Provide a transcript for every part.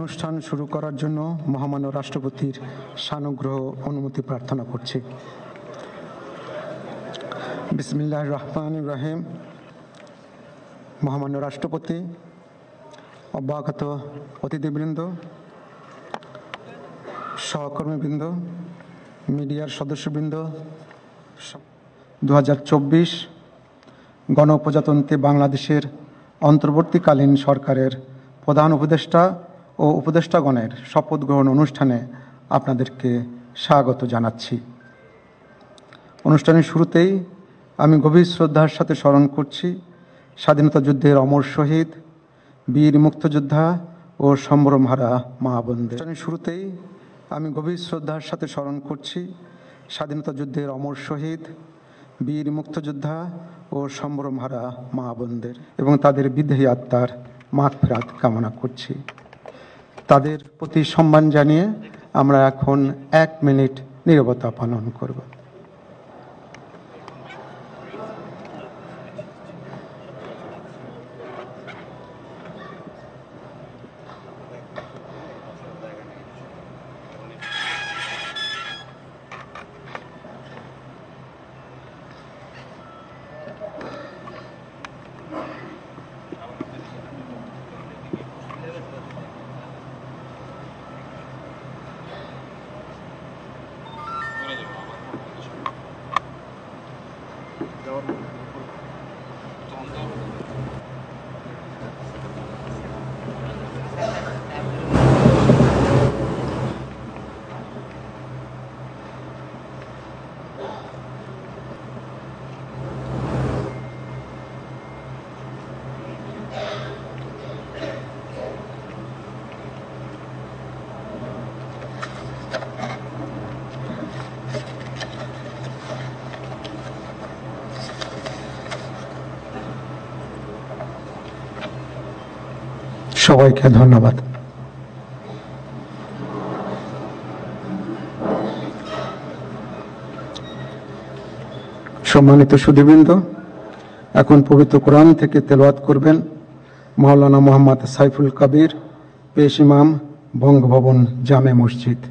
অনুষ্ঠান শুরু করার জন্য মহামান্য রাষ্ট্রপতির সানুগ্রহ অনুমতি প্রার্থনা করছি। বিসমিল্লাহির রহমানির রহিম। মহামান্য রাষ্ট্রপতি, অব্যাহত অতিথিবৃন্দ, সহকর্মীবৃন্দ, মিডিয়ার সদস্যবৃন্দ, 2024 গণপ্রজাতন্ত্রী বাংলাদেশের অন্তর্বর্তীকালীন সরকারের প্রধান উপদেষ্টা ও উপদেষ্টাগণের শপথ গ্রহণ অনুষ্ঠানে আপনাদেরকে স্বাগত জানাচ্ছি। অনুষ্ঠানের শুরুতেই আমি গভীর শ্রদ্ধার সাথে স্মরণ করছি স্বাধীনতা যুদ্ধের অমর শহীদ, বীর মুক্তিযোদ্ধা ও সম্ভ্রমহারা মা বোনদের। অনুষ্ঠানের শুরুতেই আমি গভীর শ্রদ্ধার সাথে স্মরণ করছি স্বাধীনতা যুদ্ধের অমর শহীদ, বীর মুক্তিযোদ্ধা ও সম্ভ্রমহারা মা বোনদের এবং তাদের বিদেহী আত্মার মাগফিরাত কামনা করছি। তাদের প্রতি সম্মান জানিয়ে আমরা এখন 1 মিনিট নীরবতা পালন করব। সবাইকে ধন্যবাদ। সম্মানিত সুধীবৃন্দ, এখন পবিত্র কোরআন থেকে তেলাওয়াত করবেন মাওলানা মোহাম্মদ সাইফুল কবির, পেশ ইমাম, বঙ্গভবন জামে মসজিদ।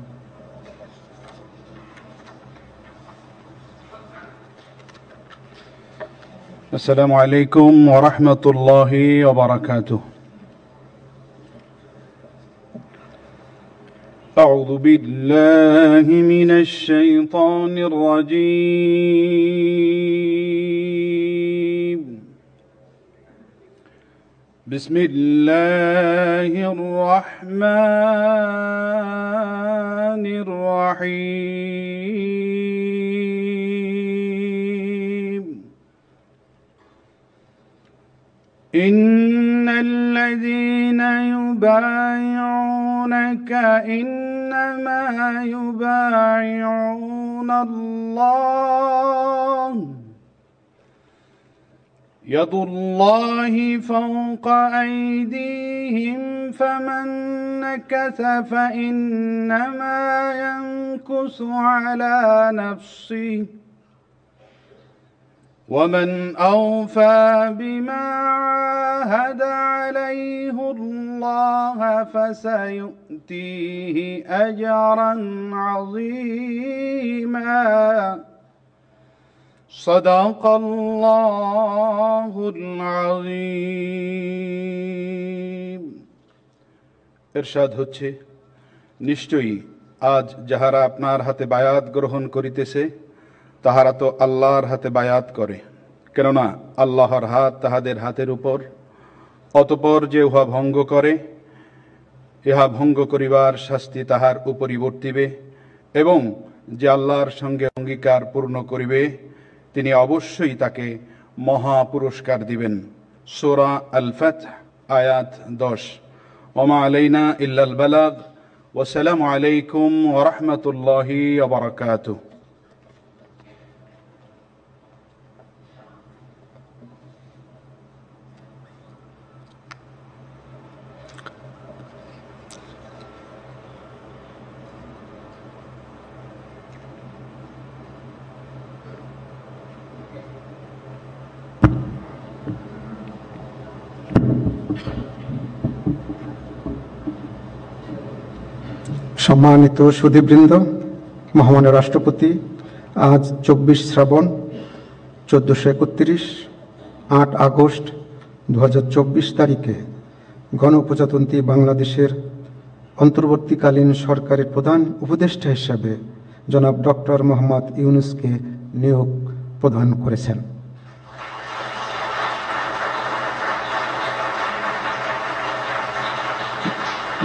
আসসালামু আলাইকুম ওয়া রাহমাতুল্লাহি ওয়া বারাকাতুহু। أعوذ بالله من الشيطان الرجيم. بسم الله الرحمن الرحيم. إن الذين يبايعونك إنما يبايعون الله يد الله فوق أيديهم فمن نكث فإنما ينكث على نفسه ومن أوفى بما عاهد عليه الله فسيؤتيه أجرا عظيما. صدق الله العظيم. ইরশাদ হচ্ছে, নিশ্চয়ই আজ যাহারা আপনার হাতে বায়াত গ্রহণ করিতেছে তাহারা তো আল্লাহর হাতে বায়াত করে, কেননা আল্লাহর হাত তাহাদের হাতের উপর। অতঃপর যে উহা ভঙ্গ করে, ইহা ভঙ্গ করিবার শাস্তি তাহার উপরই বর্তিবে, এবং যে আল্লাহর সঙ্গে অঙ্গীকার পূর্ণ করিবে তিনি অবশ্যই তাকে মহা পুরস্কার দিবেন। সূরা আল ফাতহ আয়াত 10। ওমা আলাইনা ইল্লাল বালাগ। ওয়াসসালামু আলাইকুম ওয়া রাহমাতুল্লাহি ওয়া বারাকাতুহু। সম্মানিত সুধীবৃন্দ, মহামান্য রাষ্ট্রপতি আজ 24 শ্রাবণ 1431 8 আগস্ট 2024 তারিখে গণপ্রজাতন্ত্রী বাংলাদেশের অন্তর্বর্তীকালীন সরকারের প্রধান উপদেষ্টা হিসাবে জনাব ডক্টর মোহাম্মদ ইউনূসকে নিয়োগ প্রদান করেছেন।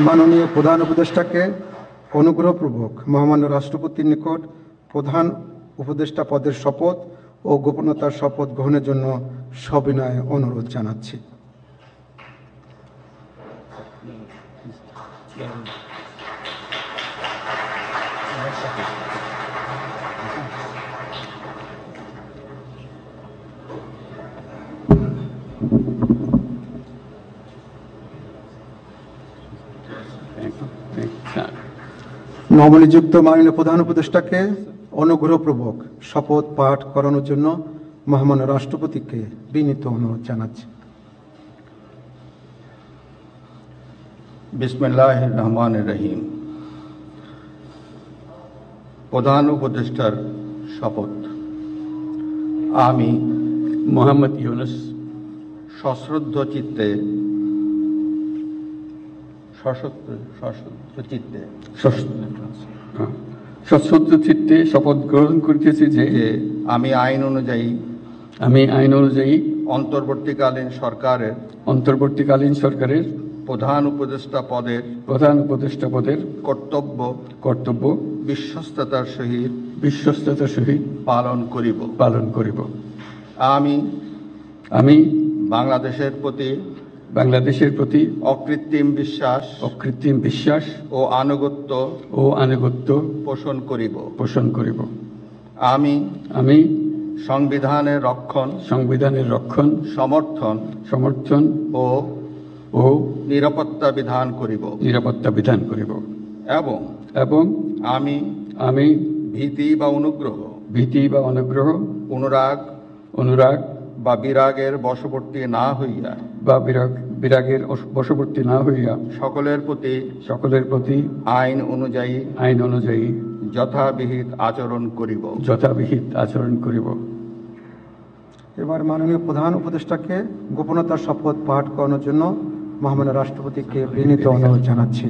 মাননীয় প্রধান উপদেষ্টাকে অনুগ্রহপূর্বক মহামান্য রাষ্ট্রপতির নিকট প্রধান উপদেষ্টা পদের শপথ ও গোপনীয়তার শপথ গ্রহণের জন্য সবিনয় অনুরোধ জানাচ্ছি। নবনিযুক্ত মাননীয় প্রধান উপদেষ্টাকে অনুগ্রহপূর্বক শপথ পাঠ করানোর জন্য মহামান্য রাষ্ট্রপতিকে বিনীত অনুরোধ জানাচ্ছি। বিসমিল্লাহির রহমানির রহিম। প্রধান উপদেষ্টার শপথ। আমি মোহাম্মদ ইউনূস সশ্রদ্ধ চিত্তে সশ্রদ্ধ চিত্তে শপথ গ্রহণ করিতেছি যে আমি আইন অনুযায়ী অন্তর্বর্তীকালীন সরকারের প্রধান উপদেষ্টা পদের কর্তব্য বিশ্বস্ততার সহিত পালন করিব। আমি বাংলাদেশের প্রতি অকৃত্রিম বিশ্বাস ও আনুগত্য পোষণ করিব। আমি সংবিধানের রক্ষণ সমর্থন ও নিরাপত্তা বিধান করিব এবং আমি ভীতি বা অনুরাগ বা বিরাগের বশবর্তী না হইয়া সকলের প্রতি আইন অনুযায়ী যথাবিহিত আচরণ করিব। এবার মাননীয় প্রধান উপদেষ্টাকে গোপনীয়তার শপথ পাঠ করানোর জন্য মহামান্য রাষ্ট্রপতিকে বিনীত অনুরোধ জানাচ্ছি।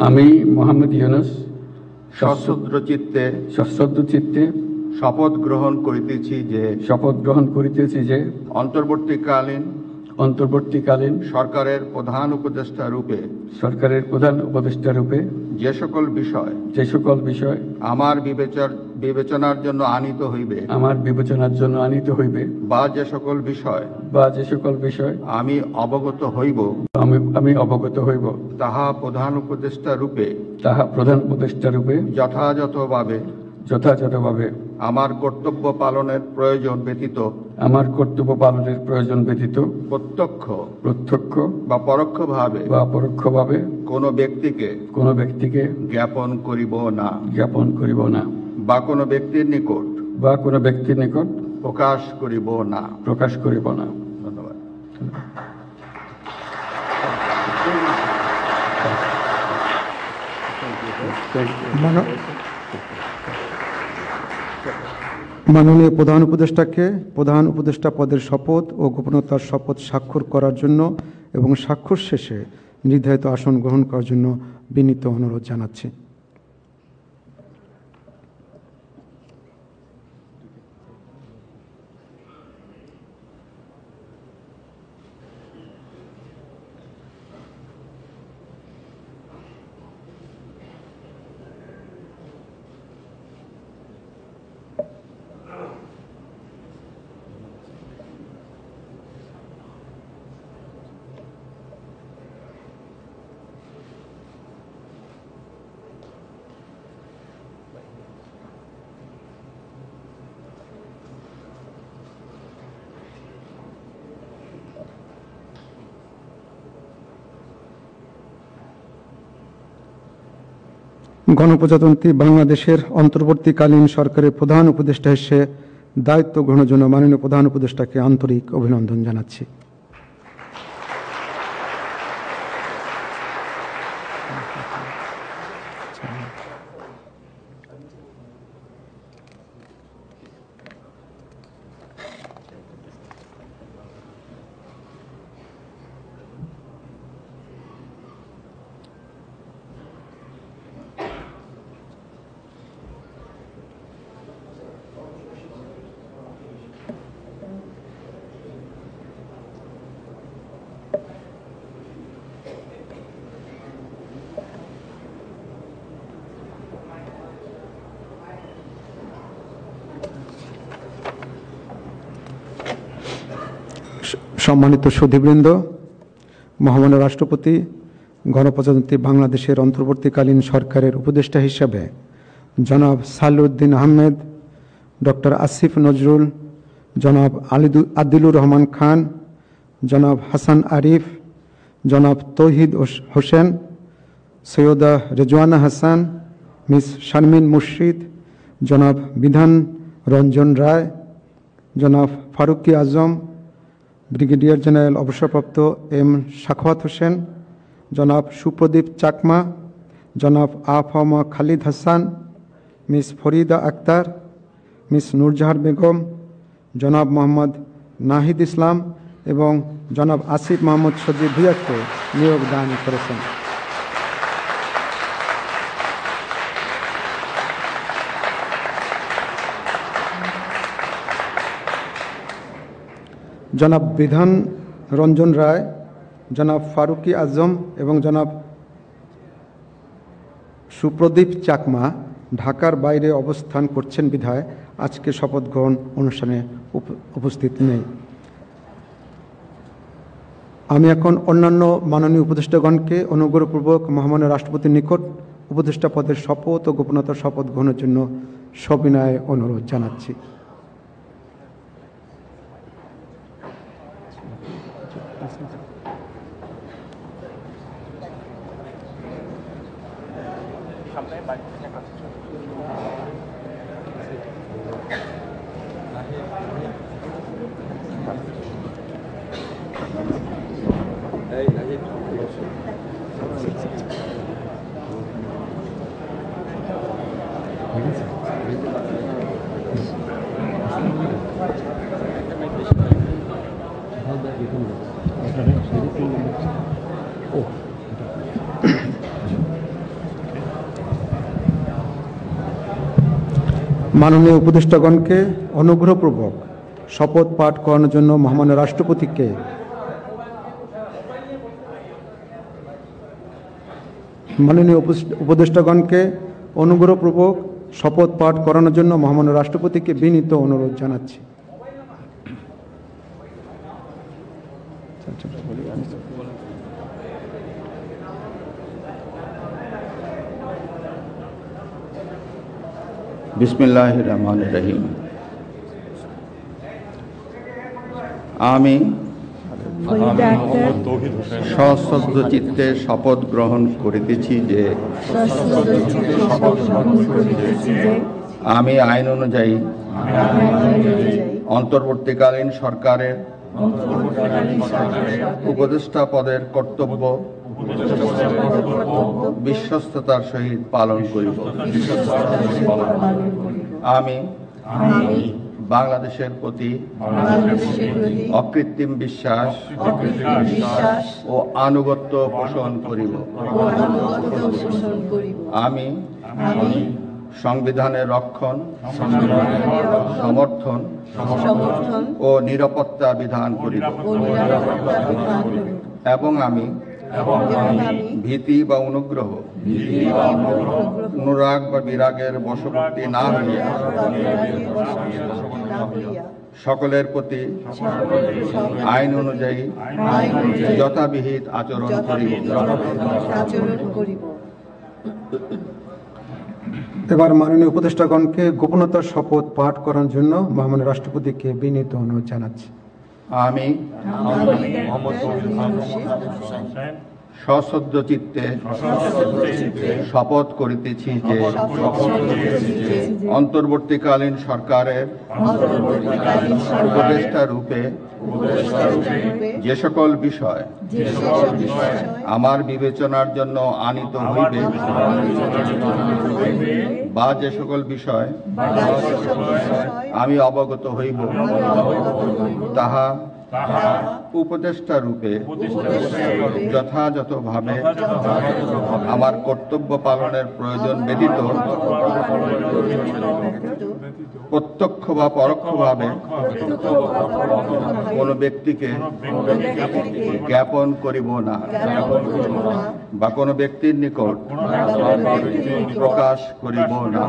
আমি মোহাম্মদ ইউনূস সশ্রদ্ধ চিত্তে শপথ গ্রহণ করিতেছি যে অন্তর্বর্তীকালীন সরকারের প্রধান উপদেষ্টা রূপে যে সকল বিষয় আমার বিবেচনার জন্য আনিত হইবে বা যে সকল বিষয় আমি অবগত হইব তাহা প্রধান উপদেষ্টা রূপে যথাযথভাবে আমার কর্তব্য পালনের প্রয়োজন ব্যতীত প্রত্যক্ষ বা পরোক্ষভাবে কোনো ব্যক্তিকে জ্ঞাপন করিব না বা কোনো ব্যক্তির নিকট প্রকাশ করিব না। ধন্যবাদ। মাননীয় প্রধান উপদেষ্টাকে প্রধান উপদেষ্টা পদের শপথ ও গোপনীয়তার শপথ স্বাক্ষর করার জন্য এবং স্বাক্ষর শেষে নির্ধারিত আসন গ্রহণ করার জন্য বিনীত অনুরোধ জানাচ্ছি। গণপ্রজাতন্ত্রী বাংলাদেশের অন্তর্বর্তীকালীন সরকারের প্রধান উপদেষ্টা হিসেবে দায়িত্ব গ্রহণের জন্য মাননীয় প্রধান উপদেষ্টাকে আন্তরিক অভিনন্দন জানাচ্ছি। সম্মানিত সুধীবৃন্দ, মহামান্য রাষ্ট্রপতি গণপ্রজাতন্ত্রী বাংলাদেশের অন্তর্বর্তীকালীন সরকারের উপদেষ্টা হিসাবে জনাব সালেউদ্দিন আহমেদ, ডক্টর আসিফ নজরুল, জনাব আদিলুর রহমান খান, জনাব হাসান আরিফ, জনাব তৌহিদ হোসেন, সৈয়দা রেজওয়ানা হাসান, মিস শারমিন মুর্শিদ, জনাব বিধান রঞ্জন রায়, জনাব ফারুকি আজম, ব্রিগেডিয়ার জেনারেল অবসরপ্রাপ্ত এম সাখাওয়াত হোসেন, জনাব সুপ্রদীপ চাকমা, জনাব আফামা খালিদ হাসান, মিস ফরিদা আক্তার, মিস নূরজাহার বেগম, জনাব মোহাম্মদ নাহিদ ইসলাম এবং জনাব আসিফ মোহাম্মদ সজিব ভুঁইয়াকে নিয়োগ দান করেছেন। জনাব বিধান রঞ্জন রায়, জনাব ফারুকি আজম এবং জনাব সুপ্রদীপ চাকমা ঢাকার বাইরে অবস্থান করছেন বিধায় আজকে শপথ গ্রহণ অনুষ্ঠানে উপস্থিত নেই। আমি এখন অন্যান্য মাননীয় উপদেষ্টাগণকে অনুগ্রহপূর্বক মহামান্য রাষ্ট্রপতির নিকট উপদেষ্টা পদের শপথ ও গোপনতার শপথ গ্রহণের জন্য সবিনয়ে অনুরোধ জানাচ্ছি। মাননীয় উপদেষ্টাগণকে অনুগ্রহপূর্বক শপথ পাঠ করানোর জন্য মহামান্য রাষ্ট্রপতিকে শপথ পাঠ করানোর জন্য মহামান্য রাষ্ট্রপতিকে বিনীত অনুরোধ জানাচ্ছি। বিসমিল্লাহির রহমানির রহিম। আমি সশ্রদ্ধ চিত্তে শপথ গ্রহণ করিতেছি যে আমি আইন অনুযায়ী অন্তর্বর্তীকালীন সরকারের উপদেষ্টা পদের কর্তব্য বিশ্বস্ততার সহিত পালন করিব। আমি বাংলাদেশের প্রতি অকৃত্রিম বিশ্বাস ও আনুগত্য পোষণ করিব। আমি সংবিধানের রক্ষণ, সমর্থন ও নিরাপত্তা বিধান করিব এবং আমি ভীতি বা অনুগ্রহ, অনুরাগ বা বিরাগের বশবর্তী না হইয়া সকলের প্রতি আইন অনুযায়ী যথাবিহিত আচরণ করিব। এবার মাননীয় উপদেষ্টাগণকে গোপনতার শপথ পাঠ করার জন্য মহামান্য রাষ্ট্রপতিকে বিনীত অনুরোধ জানাচ্ছি। আমি সশ্রদ্ধ চিত্তে শপথ করিতেছি যে অন্তর্বর্তীকালীন সরকারের উপদেষ্টা রূপে যে সকল বিষয় আমার বিবেচনার জন্য আনিত হইবে বা যে সকল বিষয় আমি অবগত হইব তাহা উপদেষ্টা রূপে যথাযথভাবে আমার কর্তব্য পালনের প্রয়োজন ব্যতীত প্রত্যক্ষ বা পরোক্ষভাবে কোনো ব্যক্তিকে জ্ঞাপন করিব না বা কোনো ব্যক্তির নিকট প্রকাশ করিব না।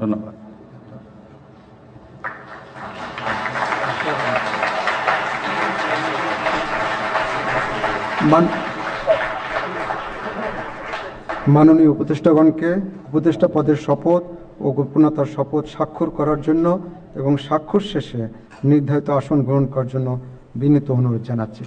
ধন্যবাদ। মাননীয় উপদেষ্টাগণকে উপদেষ্টা পদের শপথ ও গোপনীয়তার শপথ স্বাক্ষর করার জন্য এবং স্বাক্ষর শেষে নির্ধারিত আসন গ্রহণ করার জন্য বিনীত অনুরোধ জানাচ্ছি।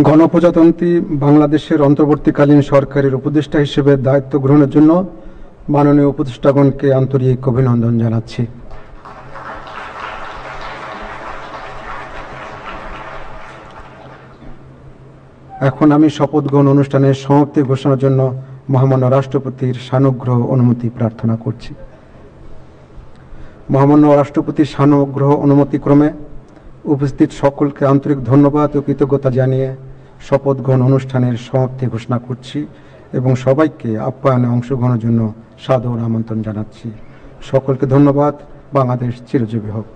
গণপ্রজাতন্ত্রী বাংলাদেশের অন্তর্বর্তীকালীন সরকারের উপদেষ্টা হিসেবে দায়িত্ব গ্রহণের জন্য মাননীয় উপদেষ্টাগণকে আন্তরিক অভিনন্দন জানাচ্ছি। এখন আমি শপথ গ্রহণ অনুষ্ঠানের সমাপ্তি ঘোষণার জন্য মহামান্য রাষ্ট্রপতির সানুগ্রহ অনুমতি প্রার্থনা করছি। মহামান্য রাষ্ট্রপতির সানুগ্রহ অনুমতিক্রমে উপস্থিত সকলকে আন্তরিক ধন্যবাদ ও কৃতজ্ঞতা জানিয়ে শপথ গ্রহণ অনুষ্ঠানের সমাপ্তি ঘোষণা করছি এবং সবাইকে আপ্যায়নে অংশগ্রহণের জন্য সাদর আমন্ত্রণ জানাচ্ছি। সকলকে ধন্যবাদ। বাংলাদেশ চিরজীবী হোক।